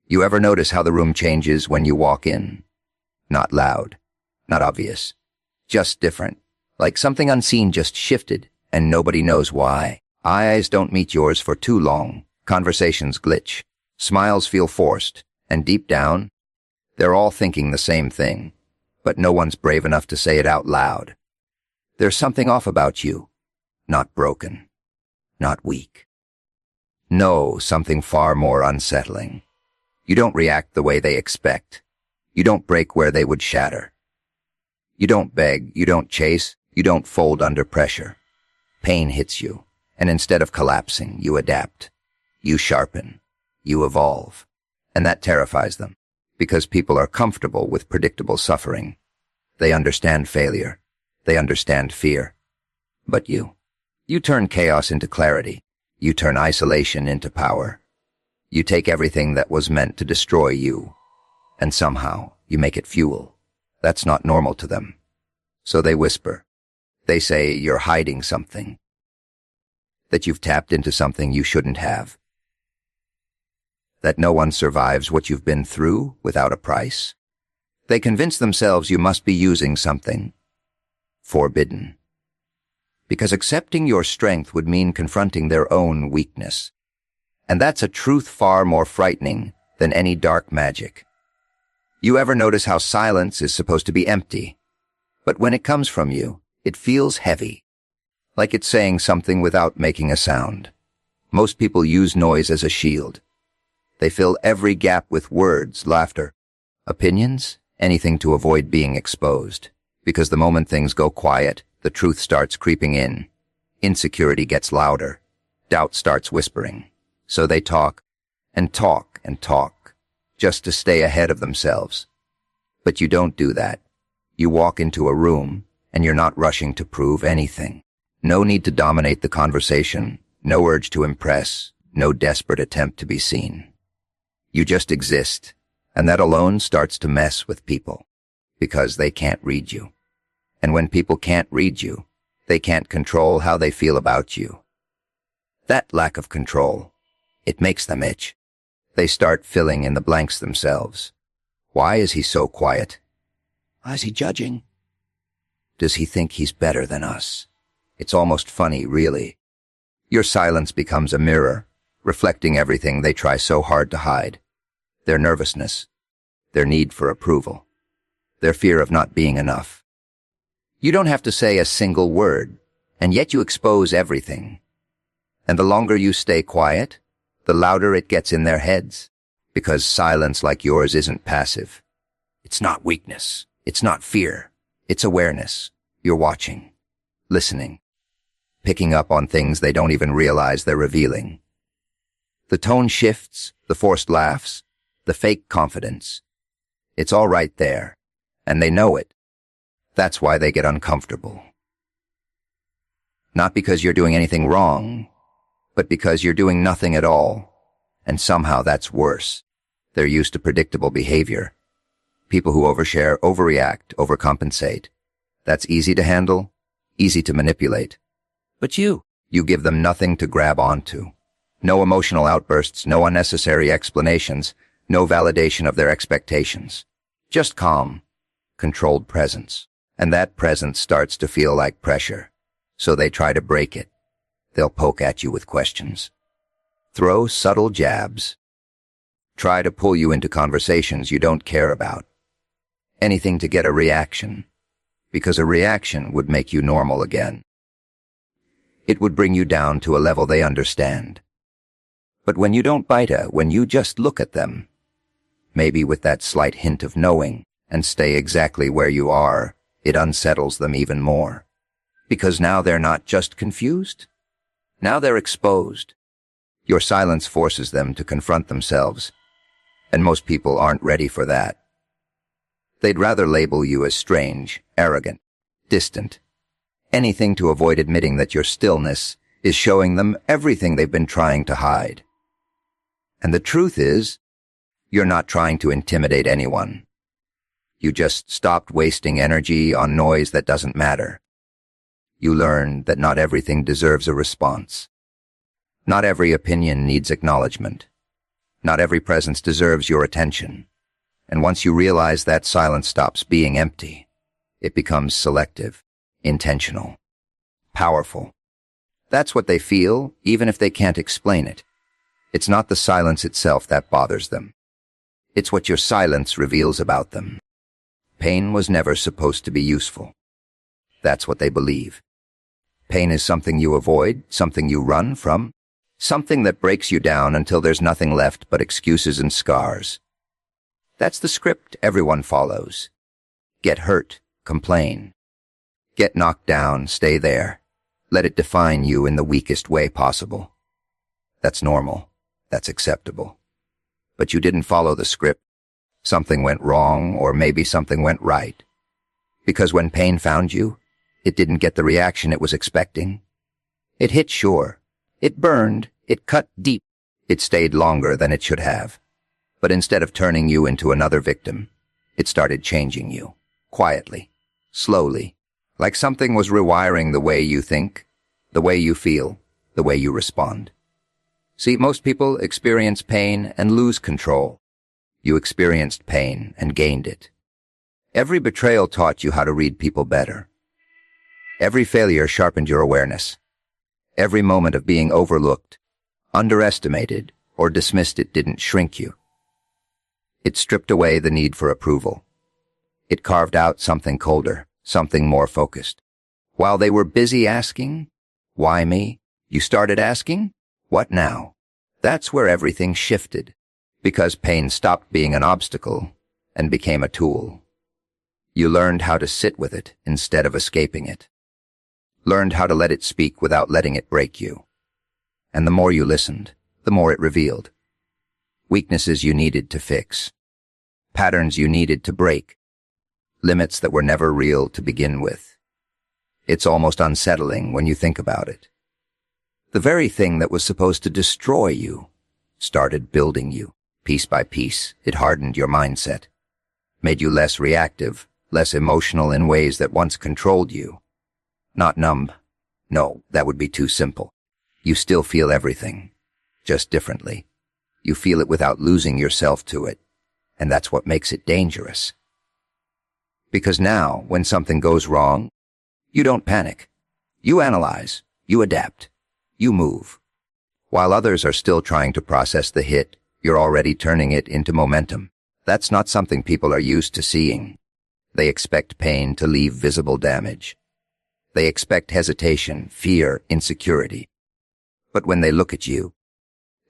You ever notice how the room changes when you walk in? Not loud, not obvious, just different, like something unseen just shifted, and nobody knows why. Eyes don't meet yours for too long, conversations glitch, smiles feel forced, and deep down, they're all thinking the same thing, but no one's brave enough to say it out loud. There's something off about you, not broken, not weak. No, something far more unsettling. You don't react the way they expect. You don't break where they would shatter. You don't beg, you don't chase, you don't fold under pressure. Pain hits you, and instead of collapsing, you adapt. You sharpen. You evolve. And that terrifies them, because people are comfortable with predictable suffering. They understand failure. They understand fear. But you turn chaos into clarity. You turn isolation into power. You take everything that was meant to destroy you, and somehow you make it fuel. That's not normal to them. So they whisper. They say you're hiding something, that you've tapped into something you shouldn't have, that no one survives what you've been through without a price. They convince themselves you must be using something forbidden, because accepting your strength would mean confronting their own weakness. And that's a truth far more frightening than any dark magic. You ever notice how silence is supposed to be empty, but when it comes from you, it feels heavy, like it's saying something without making a sound. Most people use noise as a shield. They fill every gap with words, laughter, opinions, anything to avoid being exposed. Because the moment things go quiet, the truth starts creeping in. Insecurity gets louder. Doubt starts whispering. So they talk, and talk, and talk, just to stay ahead of themselves. But you don't do that. You walk into a room, and you're not rushing to prove anything. No need to dominate the conversation, no urge to impress, no desperate attempt to be seen. You just exist, and that alone starts to mess with people, because they can't read you. And when people can't read you, they can't control how they feel about you. That lack of control, it makes them itch. They start filling in the blanks themselves. Why is he so quiet? Why is he judging? Does he think he's better than us? It's almost funny, really. Your silence becomes a mirror, reflecting everything they try so hard to hide. Their nervousness, their need for approval, their fear of not being enough. You don't have to say a single word, and yet you expose everything. And the longer you stay quiet, the louder it gets in their heads, because silence like yours isn't passive. It's not weakness. It's not fear. It's awareness. You're watching, listening, picking up on things they don't even realize they're revealing. The tone shifts, the forced laughs, the fake confidence. It's all right there, and they know it. That's why they get uncomfortable. Not because you're doing anything wrong, but because you're doing nothing at all, and somehow that's worse. They're used to predictable behavior. People who overshare, overreact, overcompensate. That's easy to handle, easy to manipulate. But you give them nothing to grab onto. No emotional outbursts, no unnecessary explanations, no validation of their expectations. Just calm, controlled presence. And that presence starts to feel like pressure, so they try to break it. They'll poke at you with questions, throw subtle jabs, try to pull you into conversations you don't care about. Anything to get a reaction, because a reaction would make you normal again. It would bring you down to a level they understand. But when you don't bite when you just look at them, maybe with that slight hint of knowing, and stay exactly where you are, it unsettles them even more. Because now they're not just confused. Now they're exposed. Your silence forces them to confront themselves, and most people aren't ready for that. They'd rather label you as strange, arrogant, distant, anything to avoid admitting that your stillness is showing them everything they've been trying to hide. And the truth is, you're not trying to intimidate anyone. You just stopped wasting energy on noise that doesn't matter. You learned that not everything deserves a response. Not every opinion needs acknowledgement. Not every presence deserves your attention. And once you realize that, silence stops being empty. It becomes selective, intentional, powerful. That's what they feel, even if they can't explain it. It's not the silence itself that bothers them. It's what your silence reveals about them. Pain was never supposed to be useful. That's what they believe. Pain is something you avoid, something you run from, something that breaks you down until there's nothing left but excuses and scars. That's the script everyone follows. Get hurt, complain. Get knocked down, stay there. Let it define you in the weakest way possible. That's normal. That's acceptable. But you didn't follow the script. Something went wrong, or maybe something went right. Because when pain found you, it didn't get the reaction it was expecting. It hit sure. It burned. It cut deep. It stayed longer than it should have. But instead of turning you into another victim, it started changing you. Quietly. Slowly. Like something was rewiring the way you think, the way you feel, the way you respond. See, most people experience pain and lose control. You experienced pain and gained it. Every betrayal taught you how to read people better. Every failure sharpened your awareness. Every moment of being overlooked, underestimated, or dismissed it didn't shrink you. It stripped away the need for approval. It carved out something colder, something more focused. While they were busy asking, "Why me?" you started asking, "What now?" That's where everything shifted, because pain stopped being an obstacle and became a tool. You learned how to sit with it instead of escaping it. Learned how to let it speak without letting it break you. And the more you listened, the more it revealed. Weaknesses you needed to fix. Patterns you needed to break. Limits that were never real to begin with. It's almost unsettling when you think about it. The very thing that was supposed to destroy you started building you. Piece by piece, it hardened your mindset. Made you less reactive, less emotional in ways that once controlled you. Not numb. No, that would be too simple. You still feel everything, just differently. You feel it without losing yourself to it, and that's what makes it dangerous. Because now, when something goes wrong, you don't panic. You analyze, you adapt, you move. While others are still trying to process the hit, you're already turning it into momentum. That's not something people are used to seeing. They expect pain to leave visible damage. They expect hesitation, fear, insecurity. But when they look at you,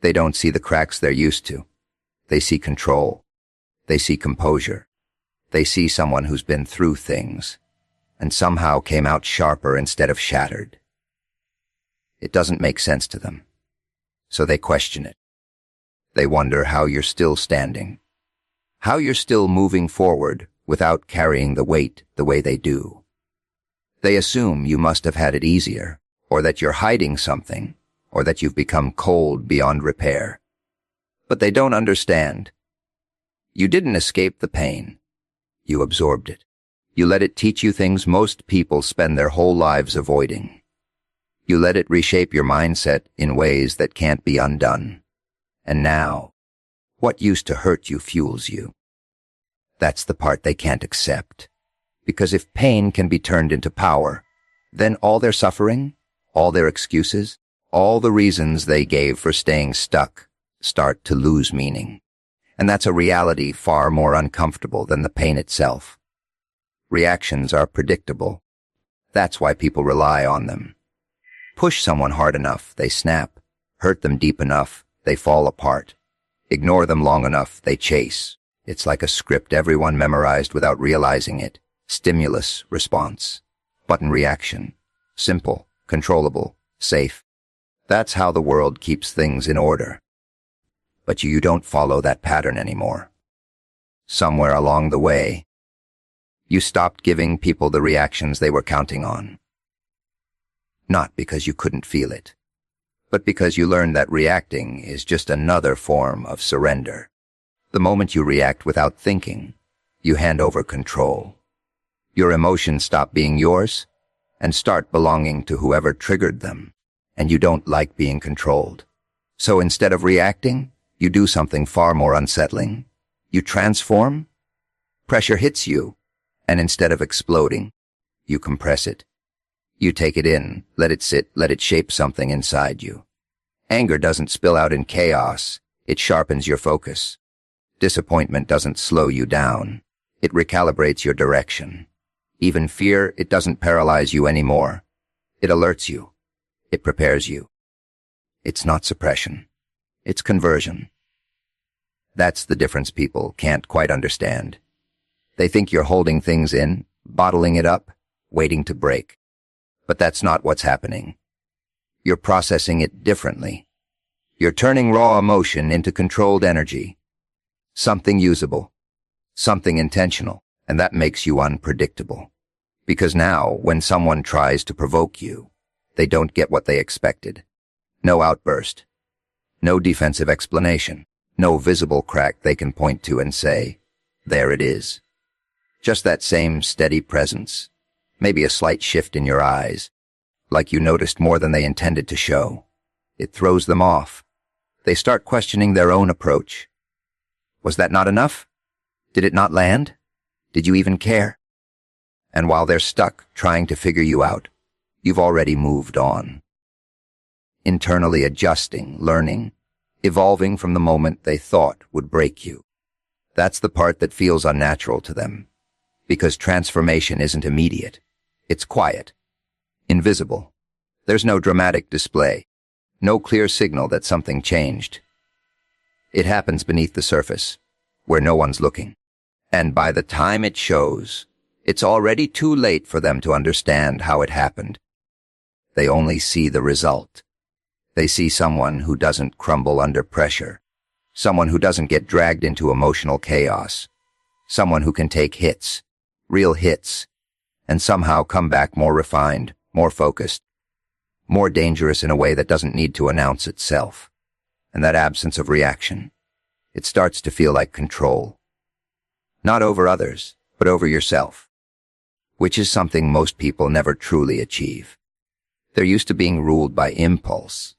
they don't see the cracks they're used to. They see control. They see composure. They see someone who's been through things and somehow came out sharper instead of shattered. It doesn't make sense to them, so they question it. They wonder how you're still standing, how you're still moving forward without carrying the weight the way they do. They assume you must have had it easier, or that you're hiding something, or that you've become cold beyond repair. But they don't understand. You didn't escape the pain. You absorbed it. You let it teach you things most people spend their whole lives avoiding. You let it reshape your mindset in ways that can't be undone. And now, what used to hurt you fuels you. That's the part they can't accept. Because if pain can be turned into power, then all their suffering, all their excuses, all the reasons they gave for staying stuck start to lose meaning. And that's a reality far more uncomfortable than the pain itself. Reactions are predictable. That's why people rely on them. Push someone hard enough, they snap. Hurt them deep enough, they fall apart. Ignore them long enough, they chase. It's like a script everyone memorized without realizing it. Stimulus, response. Button reaction. Simple, controllable, safe. That's how the world keeps things in order. But you don't follow that pattern anymore. Somewhere along the way, you stopped giving people the reactions they were counting on. Not because you couldn't feel it, but because you learned that reacting is just another form of surrender. The moment you react without thinking, you hand over control. Your emotions stop being yours and start belonging to whoever triggered them, and you don't like being controlled. So instead of reacting, You do something far more unsettling. You transform. Pressure hits you, and instead of exploding, you compress it. You take it in, let it sit, let it shape something inside you. Anger doesn't spill out in chaos. It sharpens your focus. Disappointment doesn't slow you down. It recalibrates your direction. Even fear, it doesn't paralyze you anymore. It alerts you. It prepares you. It's not suppression. It's conversion. That's the difference people can't quite understand. They think you're holding things in, bottling it up, waiting to break. But that's not what's happening. You're processing it differently. You're turning raw emotion into controlled energy. Something usable. Something intentional. And that makes you unpredictable. Because now, when someone tries to provoke you, they don't get what they expected. No outburst. No defensive explanation. No visible crack they can point to and say, there it is. Just that same steady presence. Maybe a slight shift in your eyes, like you noticed more than they intended to show. It throws them off. They start questioning their own approach. Was that not enough? Did it not land? Did you even care? And while they're stuck trying to figure you out, you've already moved on. Internally adjusting, learning, evolving from the moment they thought would break you. That's the part that feels unnatural to them, because transformation isn't immediate. It's quiet, invisible. There's no dramatic display, no clear signal that something changed. It happens beneath the surface, where no one's looking. And by the time it shows, it's already too late for them to understand how it happened. They only see the result. They see someone who doesn't crumble under pressure, someone who doesn't get dragged into emotional chaos, someone who can take hits, real hits, and somehow come back more refined, more focused, more dangerous in a way that doesn't need to announce itself. And that absence of reaction, it starts to feel like control. Not over others, but over yourself, which is something most people never truly achieve. They're used to being ruled by impulse,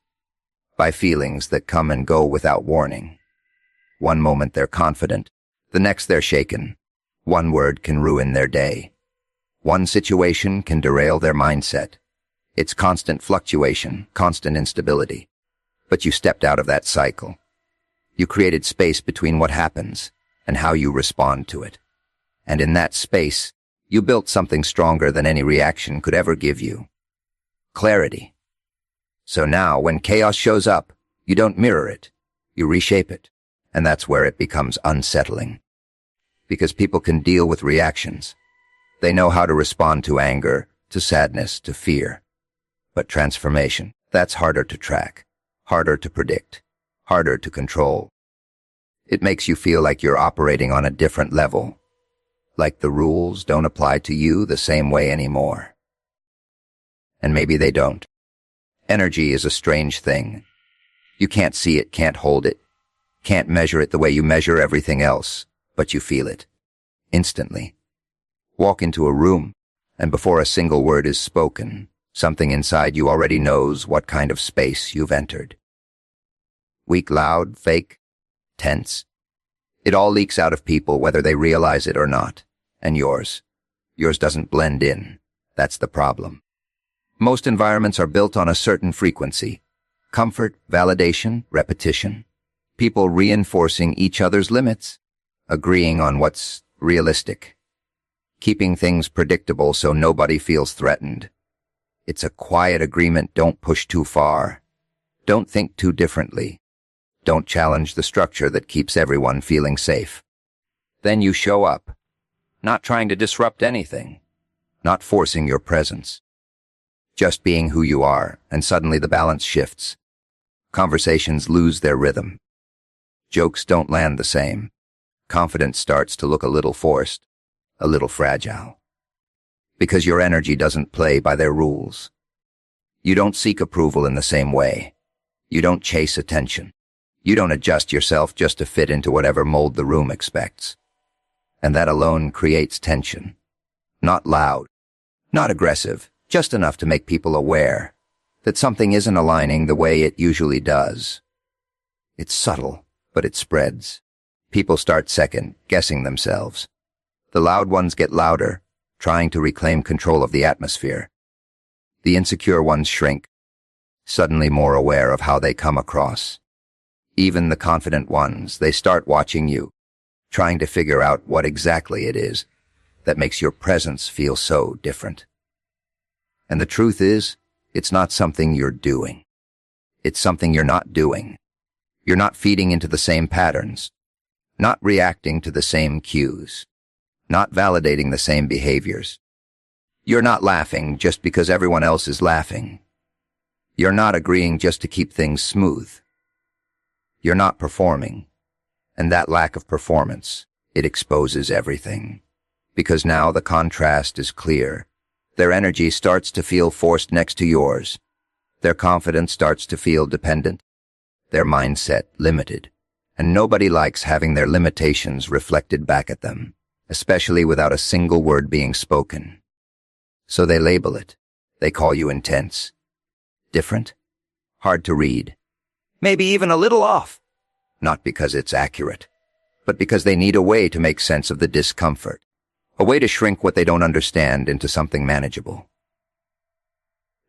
by feelings that come and go without warning. One moment they're confident, the next they're shaken. One word can ruin their day. One situation can derail their mindset. It's constant fluctuation, constant instability. But you stepped out of that cycle. You created space between what happens and how you respond to it. And in that space, you built something stronger than any reaction could ever give you. Clarity. So now, when chaos shows up, you don't mirror it. You reshape it. And that's where it becomes unsettling. Because people can deal with reactions. They know how to respond to anger, to sadness, to fear. But transformation, that's harder to track, harder to predict, harder to control. It makes you feel like you're operating on a different level, like the rules don't apply to you the same way anymore. And maybe they don't. Energy is a strange thing. You can't see it, can't hold it, can't measure it the way you measure everything else, but you feel it, instantly. Walk into a room, and before a single word is spoken, something inside you already knows what kind of space you've entered. Weak, loud, fake, tense. It all leaks out of people whether they realize it or not. And yours doesn't blend in. That's the problem. Most environments are built on a certain frequency. Comfort, validation, repetition. People reinforcing each other's limits. Agreeing on what's realistic. Keeping things predictable so nobody feels threatened. It's a quiet agreement. Don't push too far. Don't think too differently. Don't challenge the structure that keeps everyone feeling safe. Then you show up, not trying to disrupt anything, not forcing your presence. Just being who you are, and suddenly the balance shifts. Conversations lose their rhythm. Jokes don't land the same. Confidence starts to look a little forced, a little fragile. Because your energy doesn't play by their rules. You don't seek approval in the same way. You don't chase attention. You don't adjust yourself just to fit into whatever mold the room expects. And that alone creates tension. Not loud, not aggressive, just enough to make people aware that something isn't aligning the way it usually does. It's subtle, but it spreads. People start second, guessing themselves. The loud ones get louder, trying to reclaim control of the atmosphere. The insecure ones shrink, suddenly more aware of how they come across. Even the confident ones, they start watching you, trying to figure out what exactly it is that makes your presence feel so different. And the truth is, it's not something you're doing. It's something you're not doing. You're not feeding into the same patterns, not reacting to the same cues, not validating the same behaviors. You're not laughing just because everyone else is laughing. You're not agreeing just to keep things smooth. You're not performing. And that lack of performance, it exposes everything. Because now the contrast is clear. Their energy starts to feel forced next to yours. Their confidence starts to feel dependent. Their mindset limited. And nobody likes having their limitations reflected back at them, especially without a single word being spoken. So they label it. They call you intense. Different? Hard to read. Maybe even a little off. Not because it's accurate, but because they need a way to make sense of the discomfort. A way to shrink what they don't understand into something manageable.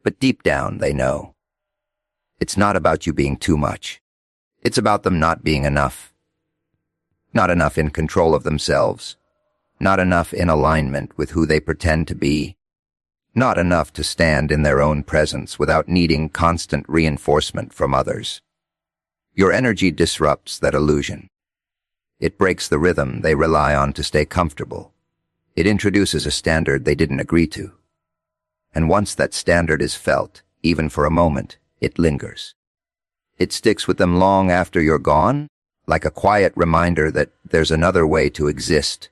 But deep down, they know. It's not about you being too much. It's about them not being enough. Not enough in control of themselves. Not enough in alignment with who they pretend to be. Not enough to stand in their own presence without needing constant reinforcement from others. Your energy disrupts that illusion. It breaks the rhythm they rely on to stay comfortable. It introduces a standard they didn't agree to. And once that standard is felt, even for a moment, it lingers. It sticks with them long after you're gone, like a quiet reminder that there's another way to exist,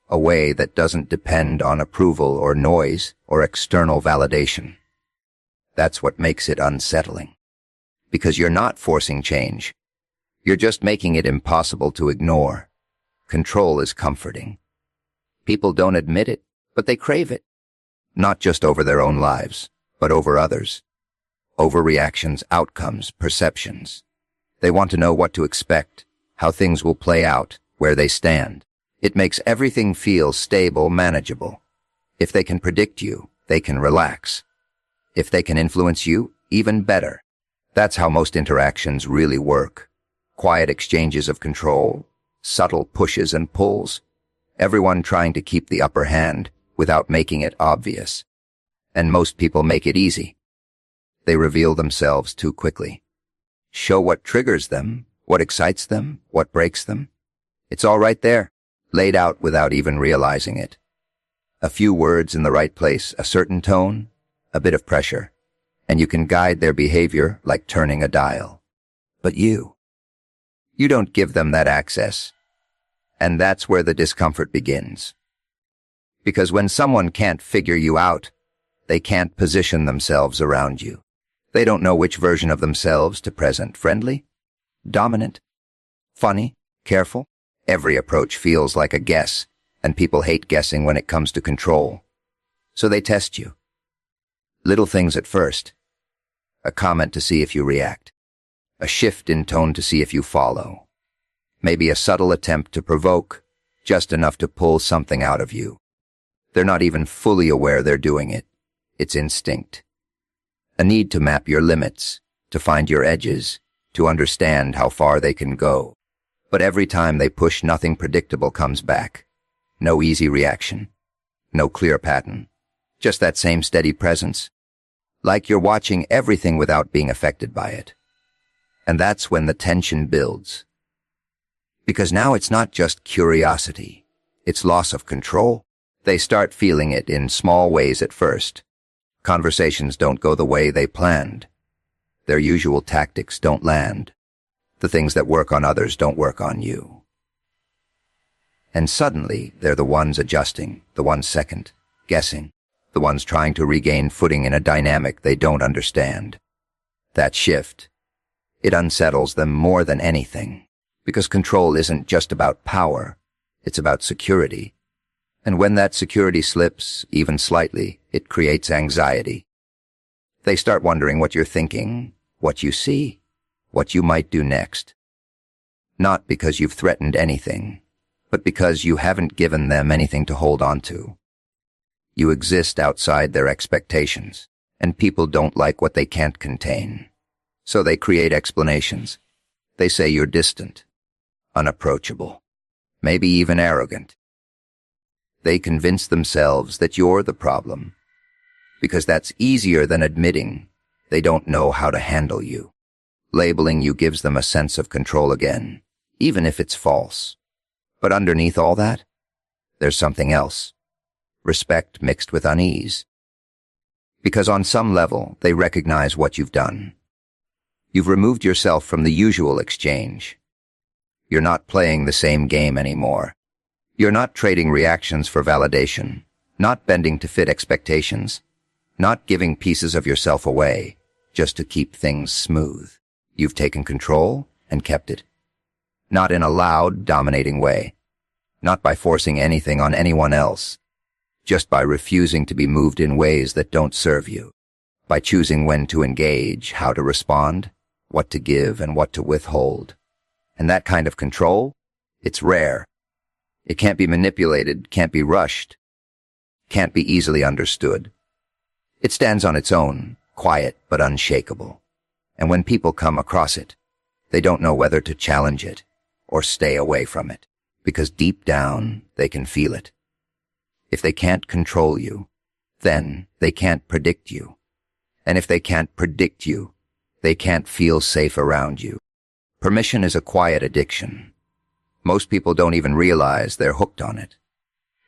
a way that doesn't depend on approval or noise or external validation. That's what makes it unsettling. Because you're not forcing change. You're just making it impossible to ignore. Control is comforting. People don't admit it, but they crave it. Not just over their own lives, but over others. Over reactions, outcomes, perceptions. They want to know what to expect, how things will play out, where they stand. It makes everything feel stable, manageable. If they can predict you, they can relax. If they can influence you, even better. That's how most interactions really work. Quiet exchanges of control, subtle pushes and pulls. Everyone trying to keep the upper hand without making it obvious. And most people make it easy. They reveal themselves too quickly. Show what triggers them, what excites them, what breaks them. It's all right there, laid out without even realizing it. A few words in the right place, a certain tone, a bit of pressure, and you can guide their behavior like turning a dial. But you don't give them that access. And that's where the discomfort begins. Because when someone can't figure you out, they can't position themselves around you. They don't know which version of themselves to present. Friendly? Dominant? Funny? Careful? Every approach feels like a guess, and people hate guessing when it comes to control. So they test you. Little things at first. A comment to see if you react. A shift in tone to see if you follow. Maybe a subtle attempt to provoke, just enough to pull something out of you. They're not even fully aware they're doing it. It's instinct. A need to map your limits, to find your edges, to understand how far they can go. But every time they push, nothing predictable comes back. No easy reaction. No clear pattern. Just that same steady presence. Like you're watching everything without being affected by it. And that's when the tension builds. Because now it's not just curiosity. It's loss of control. They start feeling it in small ways at first. Conversations don't go the way they planned. Their usual tactics don't land. The things that work on others don't work on you. And suddenly, they're the ones adjusting, the ones second, guessing, the ones trying to regain footing in a dynamic they don't understand. That shift, it unsettles them more than anything. Because control isn't just about power, it's about security. And when that security slips, even slightly, it creates anxiety. They start wondering what you're thinking, what you see, what you might do next. Not because you've threatened anything, but because you haven't given them anything to hold on to. You exist outside their expectations, and people don't like what they can't contain. So they create explanations. They say you're distant, unapproachable, maybe even arrogant. They convince themselves that you're the problem, because that's easier than admitting they don't know how to handle you. Labeling you gives them a sense of control again, even if it's false. But underneath all that, there's something else. Respect mixed with unease. Because on some level, they recognize what you've done. You've removed yourself from the usual exchange. You're not playing the same game anymore. You're not trading reactions for validation, not bending to fit expectations, not giving pieces of yourself away just to keep things smooth. You've taken control and kept it. Not in a loud, dominating way. Not by forcing anything on anyone else. Just by refusing to be moved in ways that don't serve you. By choosing when to engage, how to respond, what to give and what to withhold. And that kind of control, it's rare. It can't be manipulated, can't be rushed, can't be easily understood. It stands on its own, quiet but unshakable. And when people come across it, they don't know whether to challenge it or stay away from it, because deep down they can feel it. If they can't control you, then they can't predict you. And if they can't predict you, they can't feel safe around you. Permission is a quiet addiction. Most people don't even realize they're hooked on it.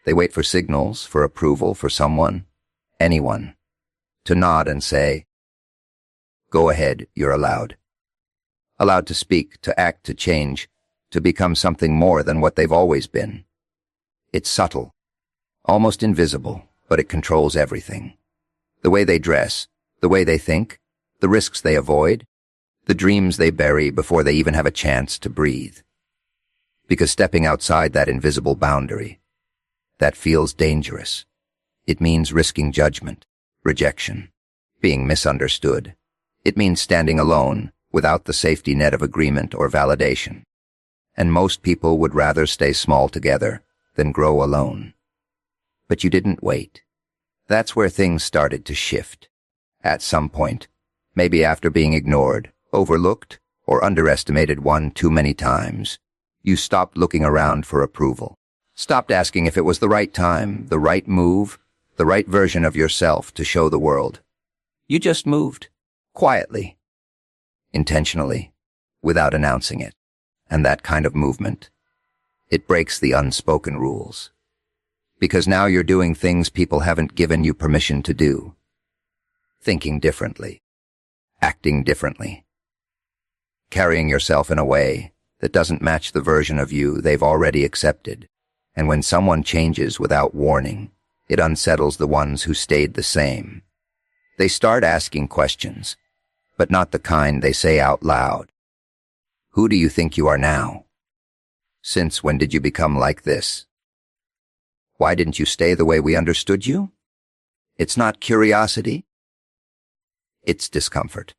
They wait for signals, for approval, for someone, anyone, to nod and say, "Go ahead, you're allowed." Allowed to speak, to act, to change, to become something more than what they've always been. It's subtle, almost invisible, but it controls everything. The way they dress, the way they think, the risks they avoid, the dreams they bury before they even have a chance to breathe. Because stepping outside that invisible boundary, that feels dangerous. It means risking judgment, rejection, being misunderstood. It means standing alone, without the safety net of agreement or validation. And most people would rather stay small together than grow alone. But you didn't wait. That's where things started to shift. At some point, maybe after being ignored, overlooked, or underestimated one too many times, you stopped looking around for approval. Stopped asking if it was the right time, the right move, the right version of yourself to show the world. You just moved, quietly, intentionally, without announcing it. And that kind of movement, it breaks the unspoken rules. Because now you're doing things people haven't given you permission to do. Thinking differently, acting differently, carrying yourself in a way that doesn't match the version of you they've already accepted. And when someone changes without warning, it unsettles the ones who stayed the same. They start asking questions, but not the kind they say out loud. Who do you think you are now? Since when did you become like this? Why didn't you stay the way we understood you? It's not curiosity. It's discomfort.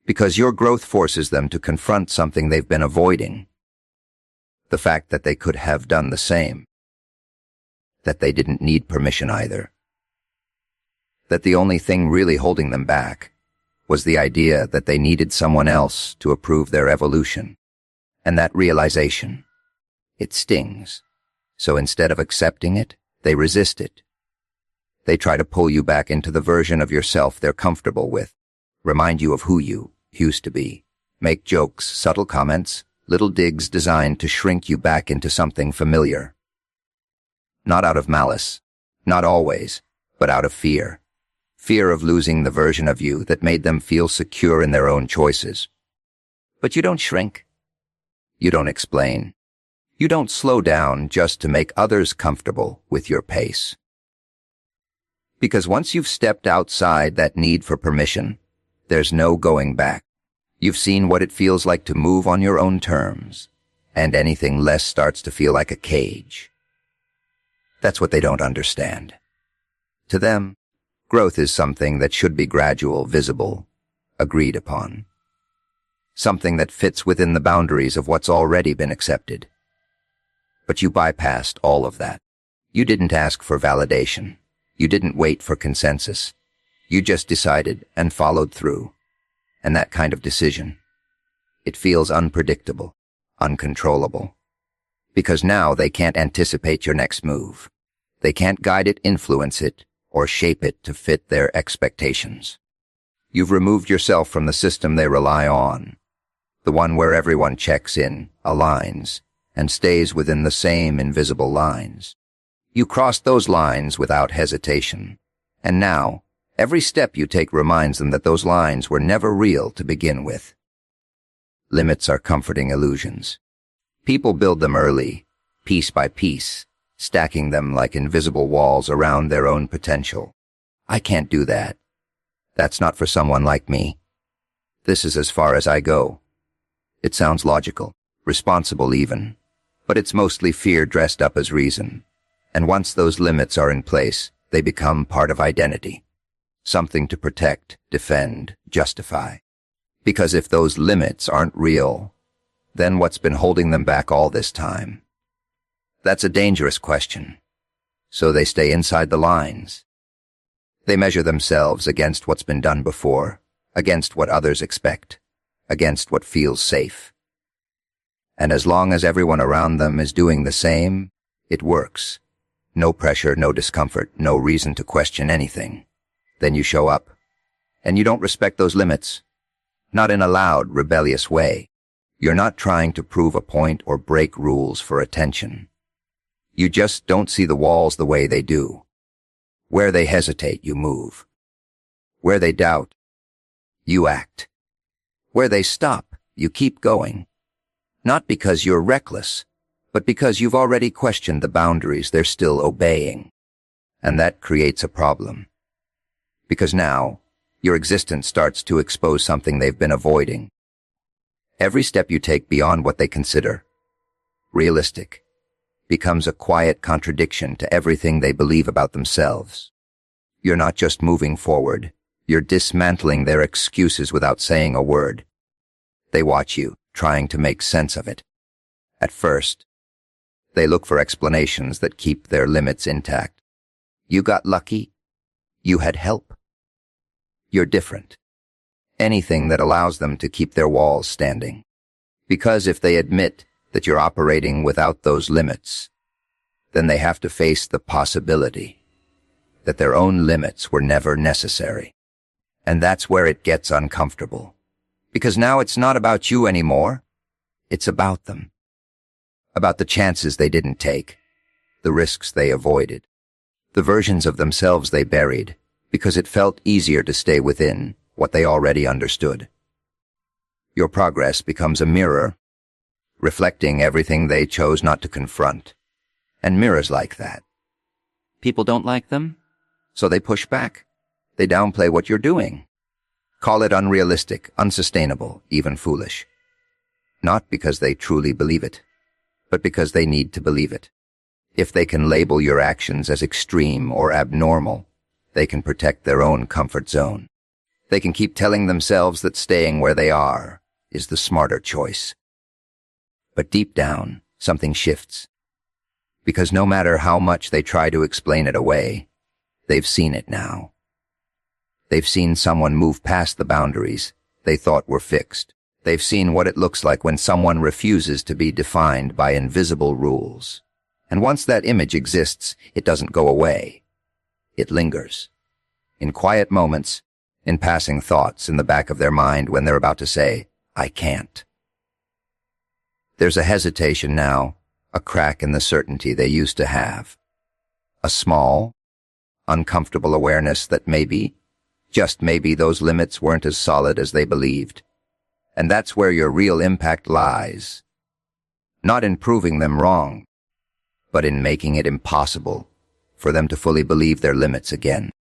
Because your growth forces them to confront something they've been avoiding. The fact that they could have done the same. That they didn't need permission either. That the only thing really holding them back was the idea that they needed someone else to approve their evolution. And that realization, it stings. So instead of accepting it, they resist it. They try to pull you back into the version of yourself they're comfortable with, remind you of who you used to be, make jokes, subtle comments, little digs designed to shrink you back into something familiar. Not out of malice, not always, but out of fear. Fear of losing the version of you that made them feel secure in their own choices. But you don't shrink. You don't explain. You don't slow down just to make others comfortable with your pace. Because once you've stepped outside that need for permission, there's no going back. You've seen what it feels like to move on your own terms, and anything less starts to feel like a cage. That's what they don't understand. To them, growth is something that should be gradual, visible, agreed upon. something that fits within the boundaries of what's already been accepted. But you bypassed all of that. You didn't ask for validation. You didn't wait for consensus. You just decided and followed through. And that kind of decision, it feels unpredictable, uncontrollable. Because now they can't anticipate your next move. They can't guide it, influence it, or shape it to fit their expectations. You've removed yourself from the system they rely on, the one where everyone checks in, aligns, and stays within the same invisible lines. You crossed those lines without hesitation, and now, every step you take reminds them that those lines were never real to begin with. Limits are comforting illusions. People build them early, piece by piece, stacking them like invisible walls around their own potential. I can't do that. That's not for someone like me. This is as far as I go. It sounds logical, responsible even, but it's mostly fear dressed up as reason. And once those limits are in place, they become part of identity. Something to protect, defend, justify. Because if those limits aren't real, then what's been holding them back all this time? That's a dangerous question. So they stay inside the lines. They measure themselves against what's been done before, against what others expect, against what feels safe. And as long as everyone around them is doing the same, it works. No pressure, no discomfort, no reason to question anything. Then you show up, and you don't respect those limits. Not in a loud, rebellious way. You're not trying to prove a point or break rules for attention. You just don't see the walls the way they do. Where they hesitate, you move. Where they doubt, you act. Where they stop, you keep going. Not because you're reckless, but because you've already questioned the boundaries they're still obeying. And that creates a problem. Because now, your existence starts to expose something they've been avoiding. Every step you take beyond what they consider realistic becomes a quiet contradiction to everything they believe about themselves. You're not just moving forward, you're dismantling their excuses without saying a word. They watch you, trying to make sense of it. At first, they look for explanations that keep their limits intact. You got lucky. You had help. You're different. Anything that allows them to keep their walls standing. Because if they admit that you're operating without those limits, then they have to face the possibility that their own limits were never necessary. And that's where it gets uncomfortable. Because now it's not about you anymore. It's about them. About the chances they didn't take, the risks they avoided, the versions of themselves they buried, because it felt easier to stay within what they already understood. Your progress becomes a mirror, reflecting everything they chose not to confront. And mirrors like that. People don't like them, so they push back. They downplay what you're doing. Call it unrealistic, unsustainable, even foolish. Not because they truly believe it, but because they need to believe it. If they can label your actions as extreme or abnormal, they can protect their own comfort zone. They can keep telling themselves that staying where they are is the smarter choice. But deep down, something shifts. Because no matter how much they try to explain it away, they've seen it now. They've seen someone move past the boundaries they thought were fixed. They've seen what it looks like when someone refuses to be defined by invisible rules. And once that image exists, it doesn't go away. It lingers. In quiet moments, in passing thoughts in the back of their mind when they're about to say, I can't. There's a hesitation now, a crack in the certainty they used to have. A small, uncomfortable awareness that maybe, just maybe, those limits weren't as solid as they believed. And that's where your real impact lies. Not in proving them wrong, but in making it impossible for them to fully believe their limits again.